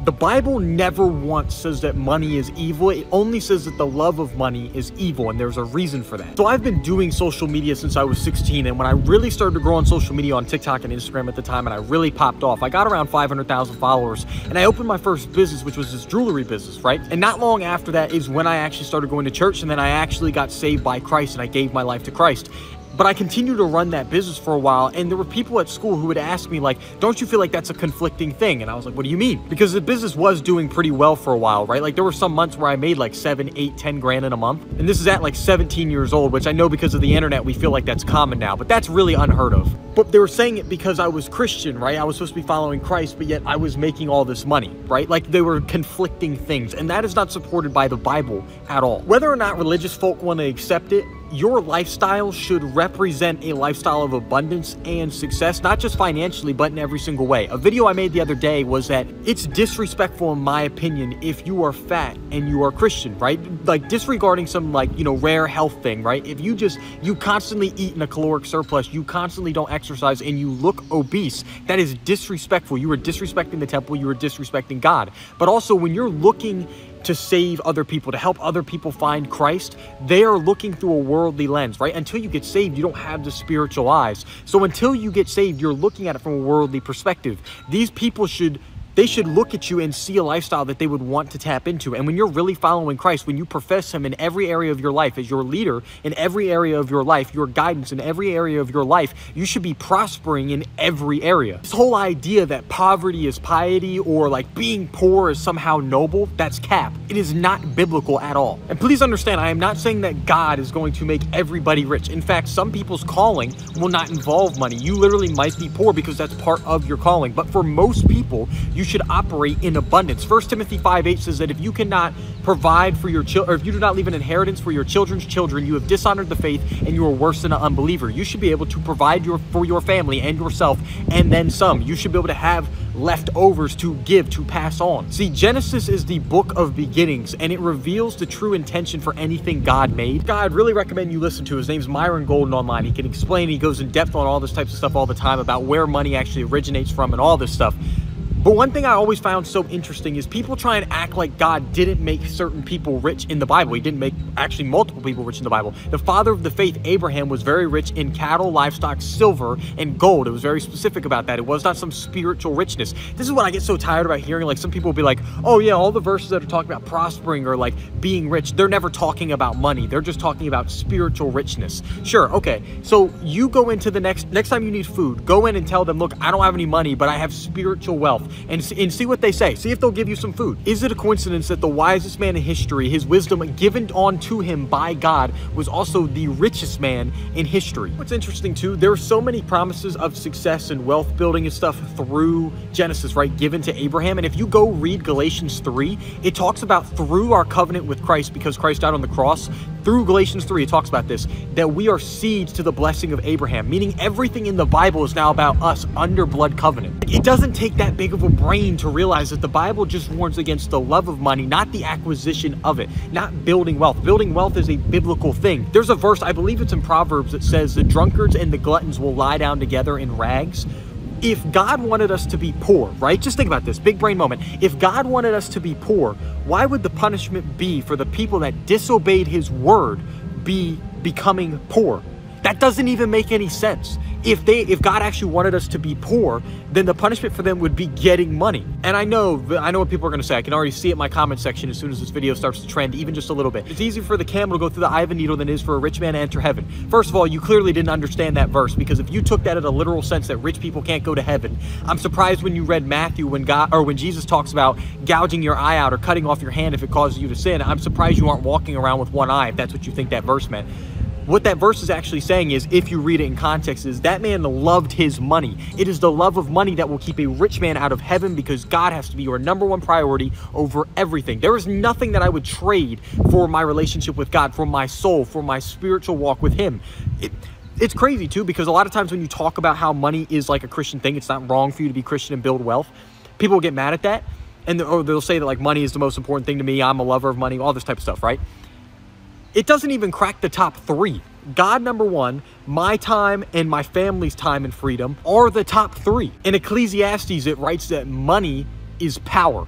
The Bible never once says that money is evil. It only says that the love of money is evil, and there's a reason for that. So I've been doing social media since I was 16, and when I really started to grow on social media on TikTok and Instagram at the time, and I really popped off, I got around 500,000 followers, and I opened my first business, which was this jewelry business, right? And not long after that is when I actually started going to church, and then I actually got saved by Christ, and I gave my life to Christ. But I continued to run that business for a while, and there were people at school who would ask me, like, don't you feel like that's a conflicting thing? And I was like, what do you mean? Because the business was doing pretty well for a while, right? Like, there were some months where I made like 7, 8, 10 grand in a month. And this is at like 17 years old, which I know because of the internet, we feel like that's common now, but that's really unheard of. But they were saying it because I was Christian, right? I was supposed to be following Christ, but yet I was making all this money, right? Like, they were conflicting things, and that is not supported by the Bible at all. Whether or not religious folk want to accept it, your lifestyle should represent a lifestyle of abundance and success, not just financially, but in every single way. A video I made the other day was that it's disrespectful, in my opinion, if you are fat and you are Christian, right? Like, disregarding some, like, you know, rare health thing, right? If you constantly eat in a caloric surplus, you constantly don't exercise, and you look obese, that is disrespectful. You are disrespecting the temple, you are disrespecting God. But also, when you're looking to save other people, to help other people find Christ, they are looking through a worldly lens, right? Until you get saved, you don't have the spiritual eyes. So until you get saved, you're looking at it from a worldly perspective. These people should look at you and see a lifestyle that they would want to tap into. And when you're really following Christ, when you profess him in every area of your life as your leader, in every area of your life, your guidance in every area of your life, you should be prospering in every area. This whole idea that poverty is piety, or like being poor is somehow noble, that's cap. It is not biblical at all. And please understand, I am not saying that God is going to make everybody rich. In fact, some people's calling will not involve money. You literally might be poor because that's part of your calling. But for most people, you should operate in abundance. 1 Timothy 5:8 says that if you cannot provide for your children, or if you do not leave an inheritance for your children's children, you have dishonored the faith and you are worse than an unbeliever. You should be able to provide for your family and yourself, and then some. You should be able to have leftovers to give, to pass on. See, Genesis is the book of beginnings, and it reveals the true intention for anything God made. God, I'd really recommend you listen to. His name's Myron Golden online. He can explain, he goes in depth on all this types of stuff all the time about where money actually originates from and all this stuff. But one thing I always found so interesting is people try and act like God didn't make certain people rich in the Bible. He didn't make actually multiple people rich in the Bible. The father of the faith, Abraham, was very rich in cattle, livestock, silver, and gold. It was very specific about that. It was not some spiritual richness. This is what I get so tired about hearing. Like, some people will be like, oh yeah, all the verses that are talking about prospering or like being rich, they're never talking about money. They're just talking about spiritual richness. Sure, okay. So you go into the next time you need food, go in and tell them, look, I don't have any money, but I have spiritual wealth. And see what they say. See if they'll give you some food. Is it a coincidence that the wisest man in history, his wisdom given on to him by God, was also the richest man in history? What's interesting too, there are so many promises of success and wealth building and stuff through Genesis, right, given to Abraham. And if you go read Galatians 3, it talks about through our covenant with Christ, because Christ died on the cross, through Galatians 3, it talks about this, that we are seeds to the blessing of Abraham, meaning everything in the Bible is now about us under blood covenant. It doesn't take that big of a brain to realize that the Bible just warns against the love of money, not the acquisition of it, not building wealth. Building wealth is a biblical thing. There's a verse, I believe it's in Proverbs, that says the drunkards and the gluttons will lie down together in rags. If God wanted us to be poor, right? Just think about this, big brain moment. If God wanted us to be poor, why would the punishment be for the people that disobeyed his word be becoming poor? That doesn't even make any sense. If God actually wanted us to be poor, then the punishment for them would be getting money. And I know what people are going to say. I can already see it in my comment section as soon as this video starts to trend, even just a little bit. It's easier for the camel to go through the eye of a needle than it is for a rich man to enter heaven. First of all, you clearly didn't understand that verse, because if you took that in a literal sense that rich people can't go to heaven, I'm surprised when you read Matthew when Jesus talks about gouging your eye out or cutting off your hand if it causes you to sin. I'm surprised you aren't walking around with one eye if that's what you think that verse meant. What that verse is actually saying is, if you read it in context, is that man loved his money. It is the love of money that will keep a rich man out of heaven, because God has to be your #1 priority over everything. There is nothing that I would trade for my relationship with God, for my soul, for my spiritual walk with him. It's crazy too, because a lot of times when you talk about how money is like a Christian thing, it's not wrong for you to be Christian and build wealth, people get mad at that. And they'll say that like money is the most important thing to me, I'm a lover of money, all this type of stuff, right? It doesn't even crack the top 3. God, #1, my time and my family's time and freedom are the top 3. In Ecclesiastes, it writes that money is power.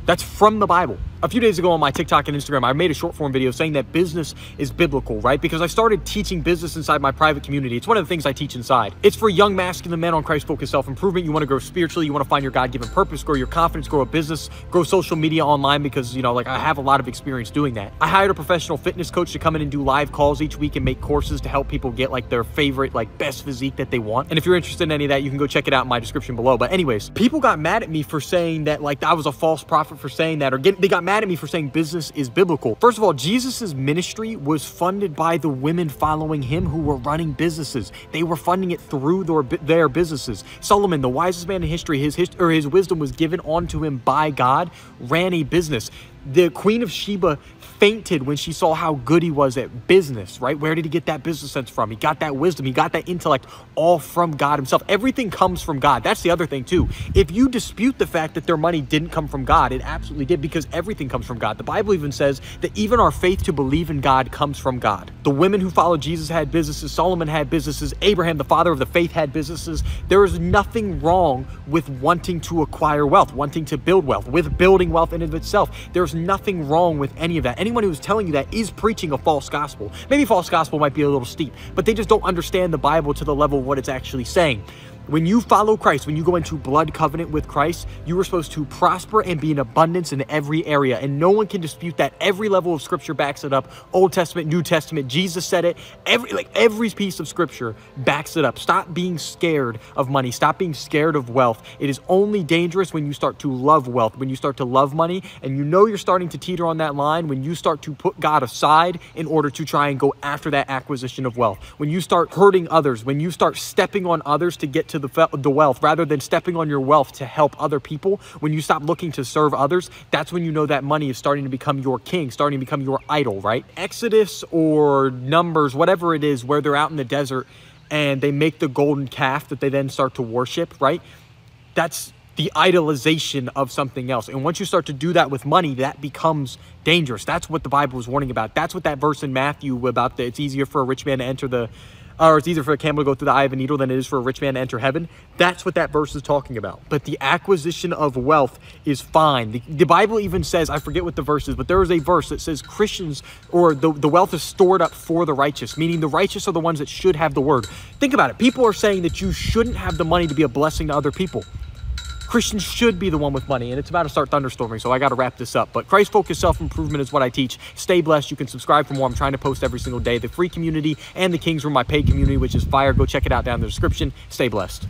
That's from the Bible. A few days ago on my TikTok and Instagram, I made a short form video saying that business is biblical, right? Because I started teaching business inside my private community. It's one of the things I teach inside. It's for young masculine men on Christ-focused self-improvement. You want to grow spiritually. You want to find your God-given purpose, grow your confidence, grow a business, grow social media online because, you know, like I have a lot of experience doing that. I hired a professional fitness coach to come in and do live calls each week and make courses to help people get like their favorite, like best physique that they want. And if you're interested in any of that, you can go check it out in my description below. But anyways, people got mad at me for saying that like I was a false prophet for saying that, or they got mad at me for saying business is biblical. First of all, Jesus's ministry was funded by the women following him who were running businesses. They were funding it through their businesses. Solomon, the wisest man in history, his wisdom was given onto him by God, ran a business. The Queen of Sheba fainted when she saw how good he was at business, right? Where did he get that business sense from? He got that wisdom. He got that intellect all from God himself. Everything comes from God. That's the other thing too. If you dispute the fact that their money didn't come from God, it absolutely did, because everything comes from God. The Bible even says that even our faith to believe in God comes from God. The women who followed Jesus had businesses. Solomon had businesses. Abraham, the father of the faith, had businesses. There is nothing wrong with wanting to acquire wealth, wanting to build wealth, with building wealth in and of itself. There's nothing wrong with any of that. Anyone who's telling you that is preaching a false gospel. Maybe false gospel might be a little steep, but they just don't understand the Bible to the level of what it's actually saying. When you follow Christ, when you go into blood covenant with Christ, you are supposed to prosper and be in abundance in every area. And no one can dispute that. Every level of scripture backs it up. Old Testament, New Testament, Jesus said it. Every piece of scripture backs it up. Stop being scared of money. Stop being scared of wealth. It is only dangerous when you start to love wealth, when you start to love money, and you know you're starting to teeter on that line when you start to put God aside in order to try and go after that acquisition of wealth. When you start hurting others, when you start stepping on others to get to the wealth rather than stepping on your wealth to help other people, when you stop looking to serve others, that's when you know that money is starting to become your king, starting to become your idol, right? Exodus or Numbers, whatever it is, where they're out in the desert and they make the golden calf that they then start to worship, right? That's the idolization of something else. And once you start to do that with money, that becomes dangerous. That's what the Bible is warning about. That's what that verse in Matthew about it's easier for a rich man to enter it's easier for a camel to go through the eye of a needle than it is for a rich man to enter heaven. That's what that verse is talking about. But the acquisition of wealth is fine. The Bible even says, I forget what the verse is, but there is a verse that says Christians, or the wealth is stored up for the righteous, meaning the righteous are the ones that should have the word. Think about it. People are saying that you shouldn't have the money to be a blessing to other people. Christians should be the one with money, and it's about to start thunderstorming, so I got to wrap this up. But Christ-focused self-improvement is what I teach. Stay blessed. You can subscribe for more. I'm trying to post every single day. The free community and the King's Room, my paid community, which is fire. Go check it out down in the description. Stay blessed.